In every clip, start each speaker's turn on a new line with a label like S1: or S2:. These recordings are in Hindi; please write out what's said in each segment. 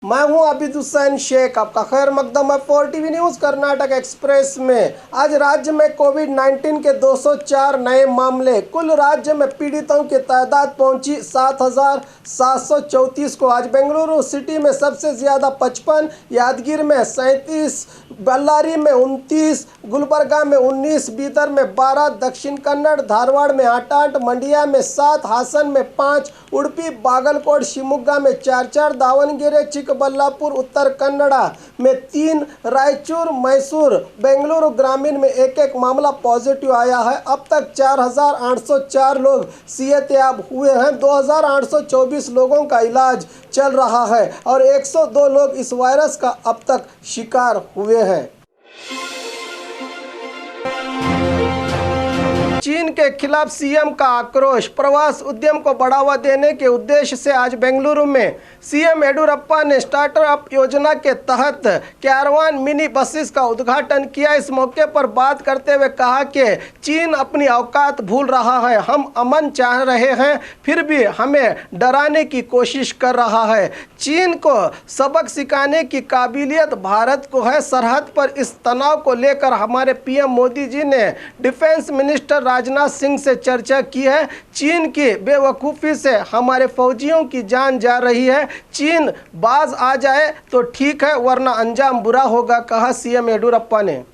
S1: मैं हूं आबिद हुसैन शेख। आपका खैर मकदम है 4TV न्यूज़ कर्नाटक एक्सप्रेस में। आज राज्य में कोविड-19 के 204 नए मामले। कुल राज्य में पीड़ितों की तादाद पहुंची 7,734 को। आज बेंगलुरु सिटी में सबसे ज़्यादा 55, यादगिर में 37, बल्लारी में 29, गुलबर्गा में 19, बीदर में 12, दक्षिण कन्नड़ धारवाड़ में 8, मंडिया में 7, हासन में 5, उडुपी बागलकोट शिवमोगा में 4, दावणगेरे चिकबल्लापुर उत्तर कन्नड़ा में 3, रायचूर मैसूर बेंगलुरु ग्रामीण में एक मामला पॉजिटिव आया है। अब तक 4,804 लोग सेहतयाब हुए हैं। 2,824 लोगों का इलाज चल रहा है और 102 लोग इस वायरस का अब तक शिकार हुए हैं। चीन के खिलाफ सीएम का आक्रोश। प्रवास उद्यम को बढ़ावा देने के उद्देश्य से आज बेंगलुरु में सीएम येडियुरप्पा ने स्टार्टअप योजना के तहत कैरावान मिनी बसेस का उद्घाटन किया। इस मौके पर बात करते हुए कहा कि चीन अपनी औकात भूल रहा है। हम अमन चाह रहे हैं, फिर भी हमें डराने की कोशिश कर रहा है। चीन को सबक सिखाने की काबिलियत भारत को है। सरहद पर इस तनाव को लेकर हमारे पीएम मोदी जी ने डिफेंस मिनिस्टर राजनाथ सिंह से चर्चा की है। चीन की बेवकूफ़ी से हमारे फौजियों की जान जा रही है। चीन बाज आ जाए तो ठीक है, वरना अंजाम बुरा होगा, कहा सीएम येडियुरप्पा ने।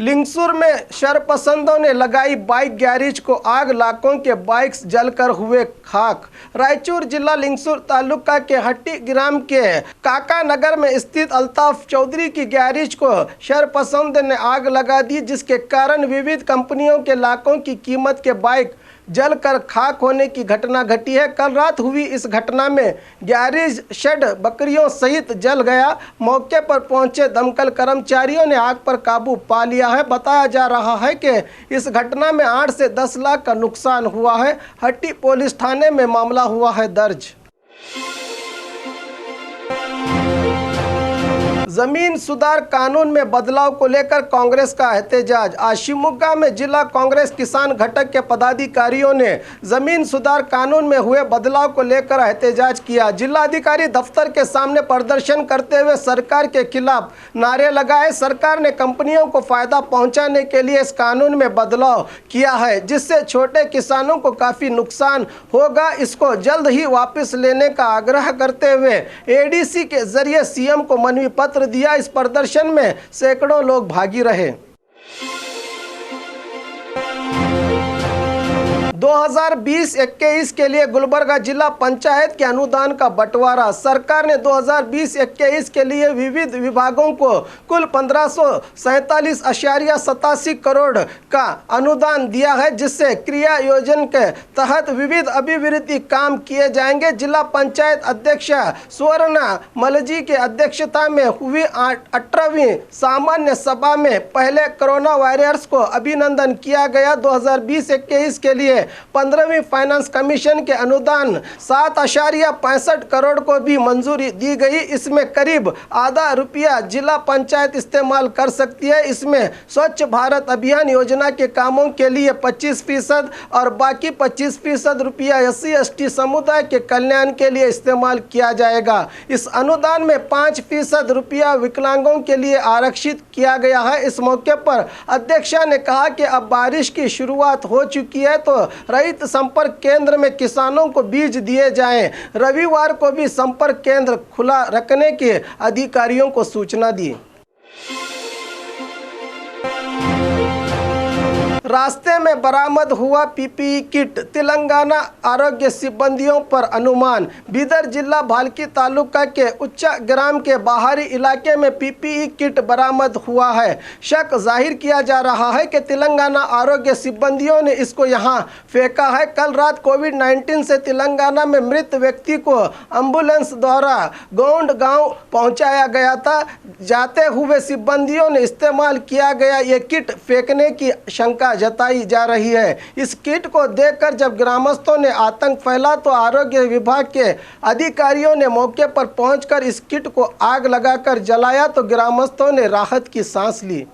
S1: लिंगसूर में शरपसंदों ने लगाई बाइक गैरेज को आग, लाखों के बाइक्स जलकर हुए खाक। रायचूर जिला लिंगसूर तालुका के हट्टी ग्राम के काका नगर में स्थित अल्ताफ चौधरी की गैरेज को शरपसंद ने आग लगा दी, जिसके कारण विविध कंपनियों के लाखों की कीमत के बाइक जलकर खाक होने की घटना घटी है। कल रात हुई इस घटना में गैरेज शेड बकरियों सहित जल गया। मौके पर पहुंचे दमकल कर्मचारियों ने आग पर काबू पा लिया है। बताया जा रहा है कि इस घटना में 8 से 10 लाख का नुकसान हुआ है। हट्टी पुलिस थाने में मामला हुआ है दर्ज। जमीन सुधार कानून में बदलाव को लेकर कांग्रेस का एहतजाज। आज शिवमोगा में जिला कांग्रेस किसान घटक के पदाधिकारियों ने जमीन सुधार कानून में हुए बदलाव को लेकर एहतजाज किया। जिलाधिकारी दफ्तर के सामने प्रदर्शन करते हुए सरकार के खिलाफ नारे लगाए। सरकार ने कंपनियों को फायदा पहुंचाने के लिए इस कानून में बदलाव किया है, जिससे छोटे किसानों को काफ़ी नुकसान होगा। इसको जल्द ही वापस लेने का आग्रह करते हुए एडीसी के जरिए सीएम को मनवी पत्र दिया। इस प्रदर्शन में सैकड़ों लोग भागी रहे। 2020-21 के लिए गुलबर्गा जिला पंचायत के अनुदान का बंटवारा। सरकार ने 2020-21 के लिए विविध विभागों को कुल 1547.87 करोड़ का अनुदान दिया है, जिससे क्रिया योजना के तहत विविध अभिवृद्धि काम किए जाएंगे। जिला पंचायत अध्यक्ष स्वर्णा मलजी की अध्यक्षता में हुई 18वीं सामान्य सभा में पहले कोरोना वॉरियर्स को अभिनंदन किया गया। 2020-21 के लिए 15वीं फाइनेंस कमीशन के अनुदान 7.65 करोड़ को भी मंजूरी दी गई। इसमें करीब आधा रुपया जिला पंचायत इस्तेमाल कर सकती है। इसमें स्वच्छ भारत अभियान योजना के कामों के लिए 25% और बाकी 25% रुपया SC/ST समुदाय के कल्याण के लिए इस्तेमाल किया जाएगा। इस अनुदान में 5% रुपया विकलांगों के लिए आरक्षित किया गया है। इस मौके पर अध्यक्षा ने कहा कि अब बारिश की शुरुआत हो चुकी है, तो रैत संपर्क केंद्र में किसानों को बीज दिए जाएं। रविवार को भी संपर्क केंद्र खुला रखने के अधिकारियों को सूचना दी। रास्ते में बरामद हुआ पीपीई किट। तेलंगाना आरोग्य सिब्बंदियों पर अनुमान। बीदर जिला भालकी तालुका के उच्चा ग्राम के बाहरी इलाके में पीपीई किट बरामद हुआ है। शक जाहिर किया जा रहा है कि तेलंगाना आरोग्य सिब्बंदियों ने इसको यहां फेंका है। कल रात कोविड-19 से तेलंगाना में मृत व्यक्ति को एम्बुलेंस द्वारा गोंड गांव पहुंचाया गया था। जाते हुए सिब्बंदियों ने इस्तेमाल किया गया ये किट फेंकने की शंका जताई जा रही है। इस किट को देखकर जब ग्रामस्थों ने आतंक फैला तो आरोग्य विभाग के अधिकारियों ने मौके पर पहुंचकर इस किट को आग लगाकर जलाया तो ग्रामस्थों ने राहत की सांस ली।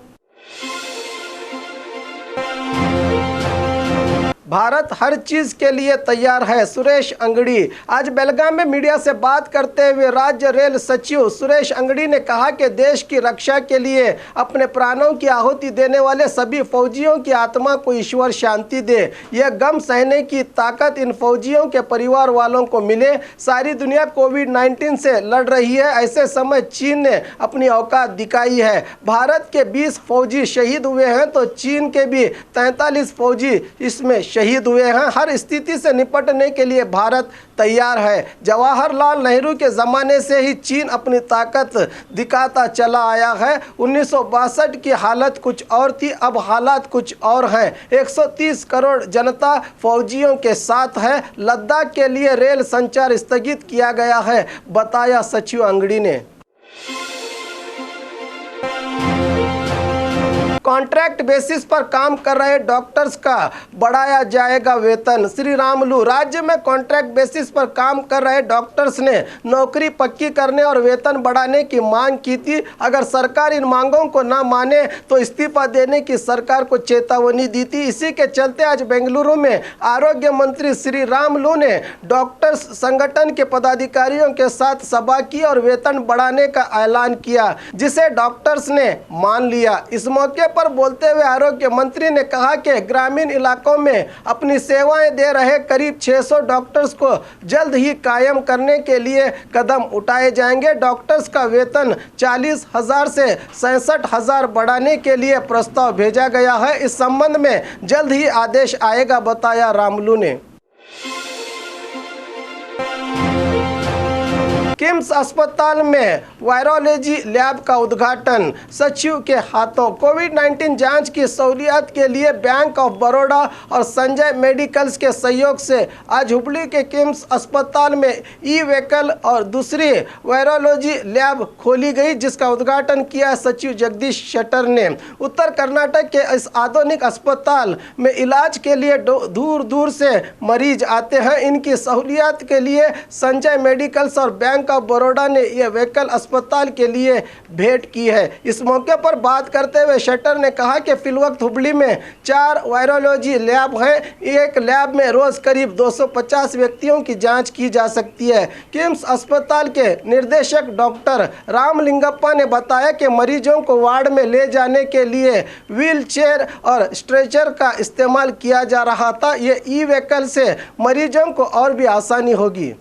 S1: भारत हर चीज के लिए तैयार है, सुरेश अंगड़ी। आज बेलगाम में मीडिया से बात करते हुए राज्य रेल सचिव सुरेश अंगड़ी ने कहा कि देश की रक्षा के लिए अपने प्राणों की आहुति देने वाले सभी फौजियों की आत्मा को ईश्वर शांति दे। यह गम सहने की ताकत इन फौजियों के परिवार वालों को मिले। सारी दुनिया कोविड-19 से लड़ रही है, ऐसे समय चीन ने अपनी औकात दिखाई है। भारत के 20 फौजी शहीद हुए हैं तो चीन के भी 43 फौजी इसमें शहीद हुए हैं। हर स्थिति से निपटने के लिए भारत तैयार है। जवाहरलाल नेहरू के ज़माने से ही चीन अपनी ताकत दिखाता चला आया है। 1962 की हालत कुछ और थी, अब हालात कुछ और हैं। 130 करोड़ जनता फौजियों के साथ है। लद्दाख के लिए रेल संचार स्थगित किया गया है, बताया सचिव अंगड़ी ने। कॉन्ट्रैक्ट बेसिस पर काम कर रहे डॉक्टर्स का बढ़ाया जाएगा वेतन। श्री रामुलु। राज्य में कॉन्ट्रैक्ट बेसिस पर काम कर रहे डॉक्टर्स ने नौकरी पक्की करने और वेतन बढ़ाने की मांग की थी। अगर सरकार इन मांगों को न माने तो इस्तीफा देने की सरकार को चेतावनी दी थी। इसी के चलते आज बेंगलुरु में आरोग्य मंत्री श्री रामुलु ने डॉक्टर्स संगठन के पदाधिकारियों के साथ सभा की और वेतन बढ़ाने का ऐलान किया, जिसे डॉक्टर्स ने मान लिया। इस मौके पर बोलते हुए आरोग्य मंत्री ने कहा कि ग्रामीण इलाकों में अपनी सेवाएं दे रहे करीब 600 डॉक्टर्स को जल्द ही कायम करने के लिए कदम उठाए जाएंगे। डॉक्टर्स का वेतन 40,000 से 67,000 बढ़ाने के लिए प्रस्ताव भेजा गया है। इस संबंध में जल्द ही आदेश आएगा, बताया रामुलु ने। किम्स अस्पताल में वायरोलॉजी लैब का उद्घाटन सचिव के हाथों। कोविड-19 जांच की सहूलियत के लिए बैंक ऑफ बड़ौदा और संजय मेडिकल्स के सहयोग से आज हुबली के किम्स अस्पताल में ई-व्हीकल और दूसरी वायरोलॉजी लैब खोली गई, जिसका उद्घाटन किया सचिव जगदीश शेट्टर ने। उत्तर कर्नाटक के इस आधुनिक अस्पताल में इलाज के लिए दूर दूर से मरीज आते हैं। इनकी सहूलियत के लिए संजय मेडिकल्स और बैंक ऑफ बड़ौदा ने यह व्हीकल अस्पताल के लिए भेंट की है। इस मौके पर बात करते हुए शेट्टर ने कहा कि फिलवक्त हुबली में 4 वायरोलॉजी लैब हैं। एक लैब में रोज करीब 250 व्यक्तियों की जांच की जा सकती है। किम्स अस्पताल के निर्देशक डॉक्टर रामलिंगप्पा ने बताया कि मरीजों को वार्ड में ले जाने के लिए व्हील चेयर और स्ट्रेचर का इस्तेमाल किया जा रहा था। ये ई-व्हीकल से मरीजों को और भी आसानी होगी।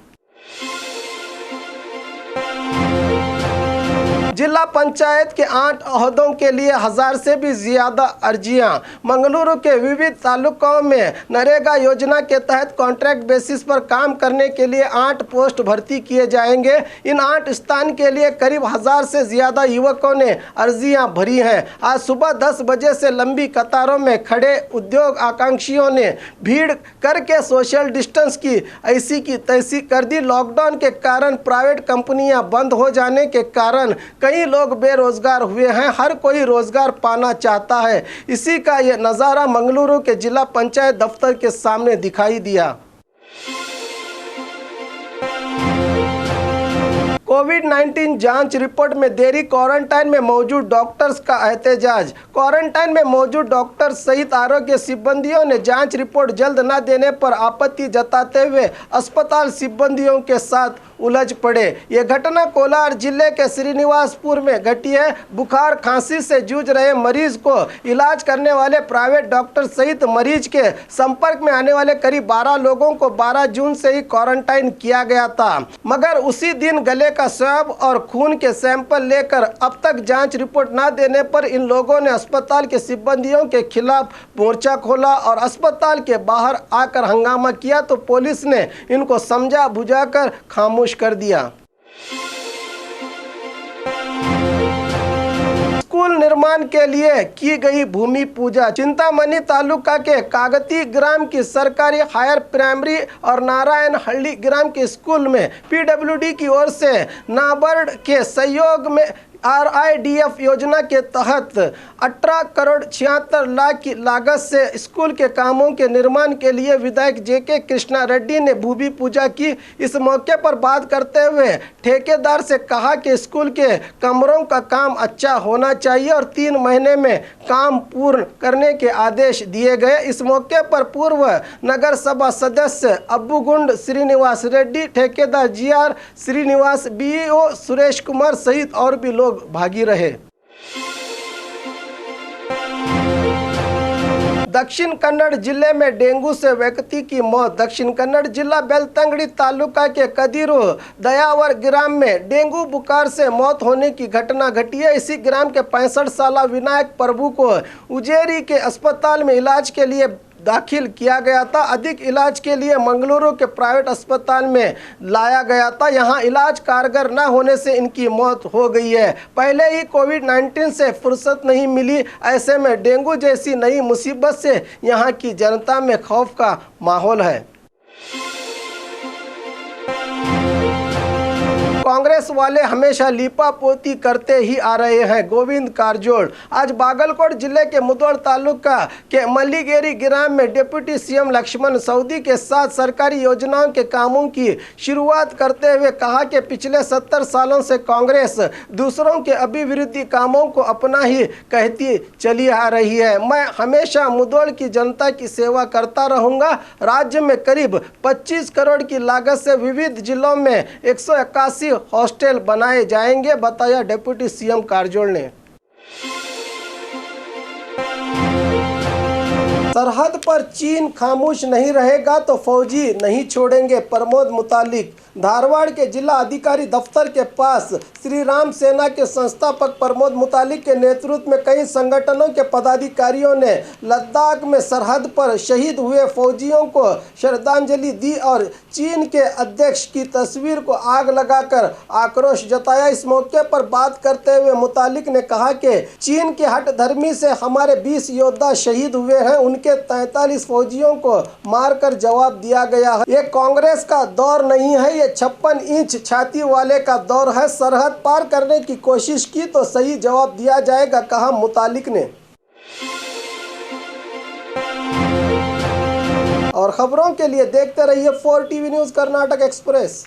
S1: जिला पंचायत के 8 ओहदों के लिए 1000 से भी ज्यादा अर्जियां। मंगलुरु के विविध तालुकों में नरेगा योजना के तहत कॉन्ट्रैक्ट बेसिस पर काम करने के लिए 8 पोस्ट भर्ती किए जाएंगे। इन 8 स्थान के लिए करीब 1000 से ज्यादा युवकों ने अर्जियां भरी हैं। आज सुबह 10 बजे से लंबी कतारों में खड़े उद्योग आकांक्षियों ने भीड़ करके सोशल डिस्टेंस की ऐसी की तैसी कर दी। लॉकडाउन के कारण प्राइवेट कंपनियां बंद हो जाने के कारण कई लोग बेरोजगार हुए हैं। हर कोई रोजगार पाना चाहता है। इसी का यह नज़ारा मंगलुरु के जिला पंचायत दफ्तर के सामने दिखाई दिया। कोविड-19 जांच रिपोर्ट में देरी, क्वारंटाइन में मौजूद डॉक्टर्स का एहतजाज। क्वारंटाइन में मौजूद डॉक्टर सहित आरोग्य सिब्बंदियों ने जांच रिपोर्ट जल्द न देने पर आपत्ति जताते हुए अस्पताल सिब्बंदियों के साथ उलझ पड़े। ये घटना कोलार जिले के श्रीनिवासपुर में घटी है। बुखार खांसी से जूझ रहे मरीज को इलाज करने वाले प्राइवेट डॉक्टर सहित मरीज के संपर्क में आने वाले करीब 12 लोगों को 12 जून से ही क्वारंटाइन किया गया था, मगर उसी दिन गले का स्वैब और खून के सैंपल लेकर अब तक जांच रिपोर्ट न देने पर इन लोगों ने अस्पताल के सिब्बंदियों के खिलाफ मोर्चा खोला और अस्पताल के बाहर आकर हंगामा किया, तो पुलिस ने इनको समझा बुझाकर खामोश कर दिया। स्कूल निर्माण के लिए की गई भूमि पूजा। चिंतामणि तालुका के कागती ग्राम की सरकारी हायर प्राइमरी और नारायण हल्ली ग्राम के स्कूल में पीडब्ल्यूडी की ओर से नाबार्ड के सहयोग में RIDF योजना के तहत 18 करोड़ 76 लाख की लागत से स्कूल के कामों के निर्माण के लिए विधायक JK कृष्णा रेड्डी ने भूमि पूजा की। इस मौके पर बात करते हुए ठेकेदार से कहा कि स्कूल के कमरों का काम अच्छा होना चाहिए और 3 महीने में काम पूर्ण करने के आदेश दिए गए। इस मौके पर पूर्व नगर सभा सदस्य अब्बुगुंड श्रीनिवास रेड्डी, ठेकेदार GR श्रीनिवास, BEO सुरेश कुमार सहित और भी लोग भागी रहे। दक्षिण कन्नड़ जिले में डेंगू से व्यक्ति की मौत। दक्षिण कन्नड़ जिला बेलतंगड़ी तालुका के कदीरू दयावर ग्राम में डेंगू बुखार से मौत होने की घटना घटी है। इसी ग्राम के 65 साला विनायक प्रभु को उजेरी के अस्पताल में इलाज के लिए दाखिल किया गया था। अधिक इलाज के लिए मंगलुरु के प्राइवेट अस्पताल में लाया गया था। यहां इलाज कारगर न होने से इनकी मौत हो गई है। पहले ही कोविड-19 से फुर्सत नहीं मिली, ऐसे में डेंगू जैसी नई मुसीबत से यहां की जनता में खौफ का माहौल है। कांग्रेस वाले हमेशा लीपापोती करते ही आ रहे हैं। गोविंद कारजोड़ आज बागलकोट जिले के मुधोल तालुका के मल्लीगेरी ग्राम में डिप्टी CM लक्ष्मण सऊदी के साथ सरकारी योजनाओं के कामों की शुरुआत करते हुए कहा कि पिछले 70 सालों से कांग्रेस दूसरों के अभिवृद्धि कामों को अपना ही कहती चली आ रही है। मैं हमेशा मुधोल की जनता की सेवा करता रहूंगा। राज्य में करीब 25 करोड़ की लागत से विविध जिलों में 181 हॉस्टल बनाए जाएंगे, बताया डिप्टी CM कारजोड़ ने। सरहद पर चीन खामोश नहीं रहेगा तो फौजी नहीं छोड़ेंगे, प्रमोद मुतालिक। धारवाड़ के जिला अधिकारी दफ्तर के पास श्री राम सेना के संस्थापक प्रमोद मुतालिक के नेतृत्व में कई संगठनों के पदाधिकारियों ने लद्दाख में सरहद पर शहीद हुए फौजियों को श्रद्धांजलि दी और चीन के अध्यक्ष की तस्वीर को आग लगाकर आक्रोश जताया। इस मौके पर बात करते हुए मुतालिक ने कहा कि चीन के हठधर्मी से हमारे 20 योद्धा शहीद हुए हैं, उनके 43 फौजियों को मारकर जवाब दिया गया है। ये कांग्रेस का दौर नहीं है, ये 56 इंच छाती वाले का दौर है। सरहद पार करने की कोशिश की तो सही जवाब दिया जाएगा, कहा मुतालिक ने। और खबरों के लिए देखते रहिए 4 TV न्यूज़ कर्नाटक एक्सप्रेस।